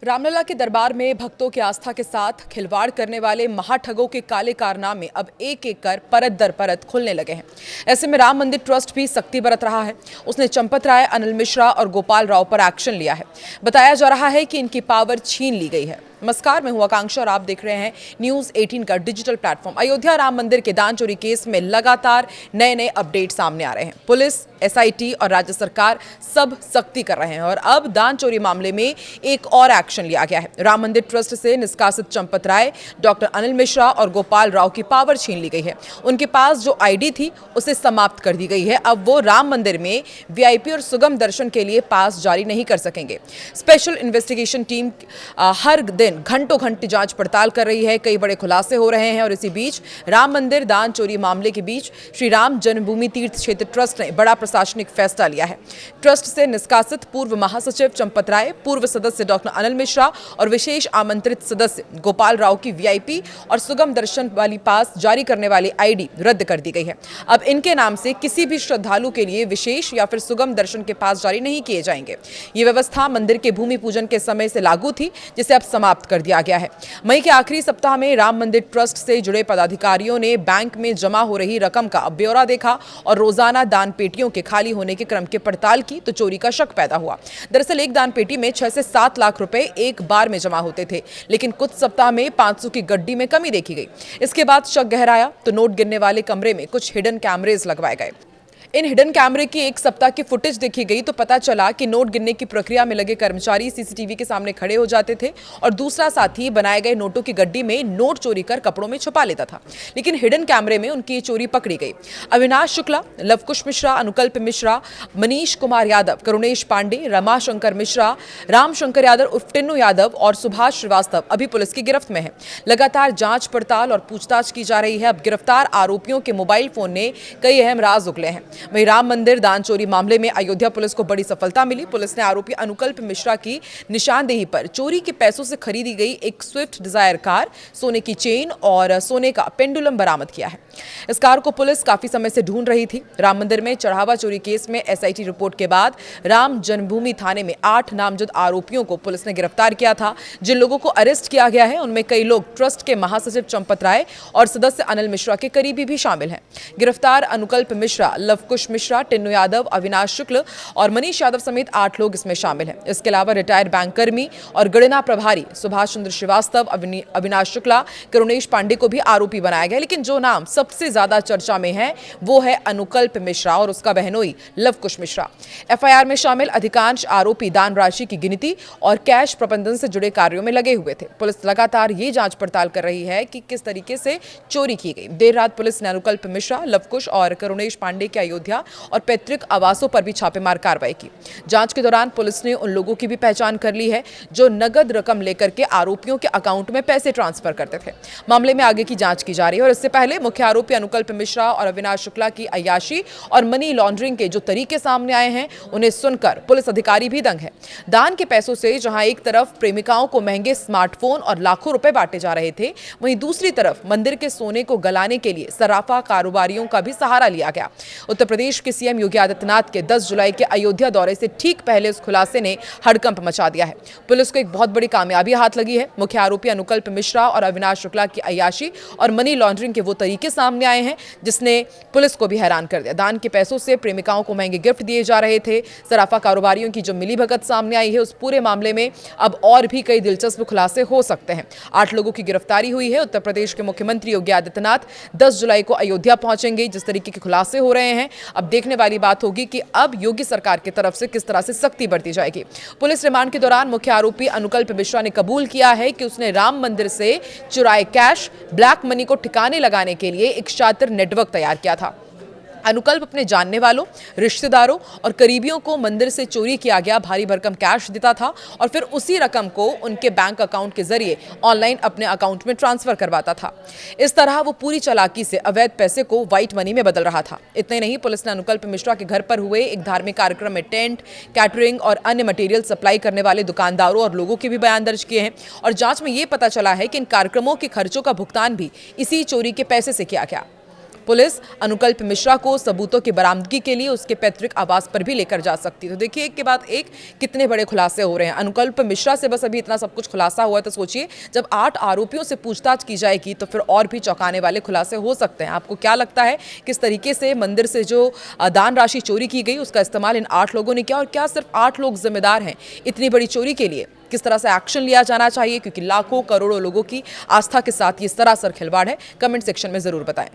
रामलला के दरबार में भक्तों की आस्था के साथ खिलवाड़ करने वाले महाठगों के काले कारनामे अब एक एक कर परत दर परत खुलने लगे हैं। ऐसे में राम मंदिर ट्रस्ट भी सख्ती बरत रहा है। उसने चंपत राय, अनिल मिश्रा और गोपाल राव पर एक्शन लिया है। बताया जा रहा है कि इनकी पावर छीन ली गई है। नमस्कार, मैं हूं आकांक्षा और आप देख रहे हैं न्यूज 18 का डिजिटल प्लेटफॉर्म। अयोध्या राम मंदिर के दान चोरी केस में लगातार नए अपडेट सामने आ रहे हैं। पुलिस, एसआईटी और राज्य सरकार सब सख्ती कर रहे हैं और अब दान चोरी मामले में एक और एक्शन लिया गया है। राम मंदिर ट्रस्ट से निष्कासित चंपत राय, डॉक्टर अनिल मिश्रा और गोपाल राव की पावर छीन ली गई है। उनके पास जो आईडी थी उसे समाप्त कर दी गई है। अब वो राम मंदिर में वीआईपी और सुगम दर्शन के लिए पास जारी नहीं कर सकेंगे। स्पेशल इन्वेस्टिगेशन टीम हर दिन घंटों घंटे जांच पड़ताल कर रही है। कई बड़े खुलासे हो रहे हैं और इसी बीच राम मंदिर दान चोरी मामले के बीच श्री राम जन्मभूमि तीर्थ क्षेत्र ट्रस्ट ने बड़ा प्रशासनिक फैसला लिया है। ट्रस्ट से निष्कासित पूर्व महासचिव चंपत राय, पूर्व सदस्य डॉक्टर अनिल मिश्रा और विशेष आमंत्रित सदस्य गोपाल राव की वीआईपी और सुगम दर्शन वाली पास जारी करने वाली आईडी रद्द कर दी गई है। अब इनके नाम से किसी भी श्रद्धालु के लिए विशेष या फिर सुगम दर्शन के पास जारी नहीं किए जाएंगे। ये व्यवस्था मंदिर के भूमि पूजन के समय से लागू थी, जिसे अब समाप्त कर दिया गया है। मई के आखिरी सप्ताह में राम मंदिर ट्रस्ट से जुड़े पदाधिकारियों ने बैंक में जमा हो रही रकम का ब्यौरा देखा और रोजाना दान पेटियों के खाली होने के क्रम की पड़ताल की तो चोरी का शक पैदा हुआ। दरअसल एक दान पेटी में 6 से 7 लाख रुपए एक बार में जमा होते थे, लेकिन कुछ सप्ताह में 500 की गड्डी में कमी देखी गई। इसके बाद शक गहराया तो नोट गिनने वाले कमरे में कुछ हिडन कैमरेज लगवाए गए। इन हिडन कैमरे की एक सप्ताह की फुटेज देखी गई तो पता चला कि नोट गिनने की प्रक्रिया में लगे कर्मचारी सीसीटीवी के सामने खड़े हो जाते थे और दूसरा साथी बनाए गए नोटों की गड्डी में नोट चोरी कर कपड़ों में छुपा लेता था। लेकिन हिडन कैमरे में उनकी चोरी पकड़ी गई। अविनाश शुक्ला, लवकुश मिश्रा, अनुकल्प मिश्रा, मनीष कुमार यादव, करुणेश पांडे, रमाशंकर मिश्रा, रामशंकर यादव उर्फ टिन्नू यादव और सुभाष श्रीवास्तव अभी पुलिस की गिरफ्त में है। लगातार जांच पड़ताल और पूछताछ की जा रही है। अब गिरफ्तार आरोपियों के मोबाइल फोन ने कई अहम राज उगले हैं। वहीं राम मंदिर दान चोरी मामले में अयोध्या पुलिस को बड़ी सफलता मिली। पुलिस ने आरोपी अनुकल्प मिश्रा की निशानदेही पर चोरी के पैसों से खरीदी गई एक स्विफ्ट डिजायर कार, सोने की चेन और सोने का पेंडुलम बरामद किया है। इस कार को पुलिस काफी समय से ढूंढ रही थी। राम मंदिर में चढ़ावा चोरी केस में एसआईटी रिपोर्ट के बाद राम जन्मभूमि थाने में 8 नामजद आरोपियों को पुलिस ने गिरफ्तार किया था। जिन लोगों को अरेस्ट किया गया है उनमें कई लोग ट्रस्ट के महासचिव चंपत राय और सदस्य अनिल मिश्रा के करीबी भी शामिल हैं। गिरफ्तार अनुकल्प मिश्रा, लवकुश मिश्रा, टिन्नू यादव, अविनाश शुक्ल और मनीष यादव समेत 8 लोग इसमें शामिल हैं। इसके अलावा रिटायर्ड बैंक कर्मी और गणना प्रभारी सुभाष चंद्र श्रीवास्तव, अविनाश शुक्ला, करुणेश पांडे को भी आरोपी बनाया गया। लेकिन जो नाम सबसे ज्यादा चर्चा में है वो है अनुकल्प मिश्रा और उसका बहनोई लवकुश मिश्रा। एफआईआर में शामिल अधिकांश आरोपी दान राशि की गिनती और कैश प्रबंधन से जुड़े कार्यों में लगे हुए थे। पुलिस लगातार ये जांच पड़ताल कर रही है कि किस तरीके से चोरी की गई। देर रात पुलिस ने अनुकल्प मिश्रा, लवकुश और करुणेश पांडे के अयोध्या और पैतृक आवासों पर भी छापेमार कार्रवाई की। जांच के दौरान पुलिस ने उन लोगों की भी पहचान कर ली है जो नगद रकम लेकर के आरोपियों के अकाउंट में पैसे ट्रांसफर करते थे। मामले में आगे की जांच की जा रही है और इससे पहले मुख्य आरोपी अनुकल्प मिश्रा और अविनाश शुक्ला की अय्याशी और मनी लॉन्ड्रिंग के जो तरीके सामने आए हैं उन्हें सुनकर पुलिस अधिकारी भी दंग है। दान के पैसों से जहां एक तरफ प्रेमिकाओं को महंगे स्मार्टफोन और लाखों रुपए बांटे जा रहे थे, वहीं दूसरी तरफ मंदिर के सोने को गलाने के लिए सराफा कारोबारियों का भी सहारा लिया गया। उत्तर प्रदेश के सीएम योगी आदित्यनाथ के 10 जुलाई के अयोध्या दौरे से ठीक पहले इस खुलासे ने हड़कंप मचा दिया है। पुलिस को एक बहुत बड़ी कामयाबी हाथ लगी है। मुख्य आरोपी अनुकल्प मिश्रा और अविनाश शुक्ला की अय्याशी और मनी लॉन्ड्रिंग के वो तरीके सामने आए हैं जिसने पुलिस को भी हैरान कर दिया। दान के पैसों से प्रेमिकाओं को महंगे गिफ्ट दिए जा रहे थे। सराफा कारोबारियों की जो मिलीभगत सामने आई है, उस पूरे मामले में अब और भी कई दिलचस्प खुलासे हो सकते हैं। 8 लोगों की गिरफ्तारी हुई है। उत्तर प्रदेश के मुख्यमंत्री योगी आदित्यनाथ 10 जुलाई को अयोध्या पहुंचेंगे। जिस तरीके के खुलासे हो रहे हैं, अब देखने वाली बात होगी कि अब योगी सरकार की तरफ से किस तरह से सख्ती बरती जाएगी। पुलिस रिमांड के दौरान मुख्य आरोपी अनुकल्प मिश्रा ने कबूल किया है कि उसने राम मंदिर से चुराए कैश, ब्लैक मनी को ठिकाने लगाने के लिए एक शातिर नेटवर्क तैयार किया था। अनुकल्प अपने जानने वालों, रिश्तेदारों और करीबियों को मंदिर से चोरी किया गया भारी भरकम कैश देता था और फिर उसी रकम को उनके बैंक अकाउंट के जरिए ऑनलाइन अपने अकाउंट में ट्रांसफर करवाता था। इस तरह वो पूरी चालाकी से अवैध पैसे को व्हाइट मनी में बदल रहा था। इतने नहीं, पुलिस ने अनुकल्प मिश्रा के घर पर हुए एक धार्मिक कार्यक्रम में टेंट, कैटरिंग और अन्य मटेरियल सप्लाई करने वाले दुकानदारों और लोगों के भी बयान दर्ज किए हैं और जांच में ये पता चला है कि इन कार्यक्रमों के खर्चों का भुगतान भी इसी चोरी के पैसे से किया गया। पुलिस अनुकल्प मिश्रा को सबूतों की बरामदगी के लिए उसके पैतृक आवास पर भी लेकर जा सकती है। तो देखिए एक के बाद एक कितने बड़े खुलासे हो रहे हैं। अनुकल्प मिश्रा से बस अभी इतना सब कुछ खुलासा हुआ है, तो सोचिए जब 8 आरोपियों से पूछताछ की जाएगी तो फिर और भी चौंकाने वाले खुलासे हो सकते हैं। आपको क्या लगता है किस तरीके से मंदिर से जो दान राशि चोरी की गई उसका इस्तेमाल इन 8 लोगों ने किया, और क्या सिर्फ 8 लोग जिम्मेदार हैं इतनी बड़ी चोरी के लिए? किस तरह से एक्शन लिया जाना चाहिए, क्योंकि लाखों करोड़ों लोगों की आस्था के साथ ये सरासर खिलवाड़ है। कमेंट सेक्शन में जरूर बताएं।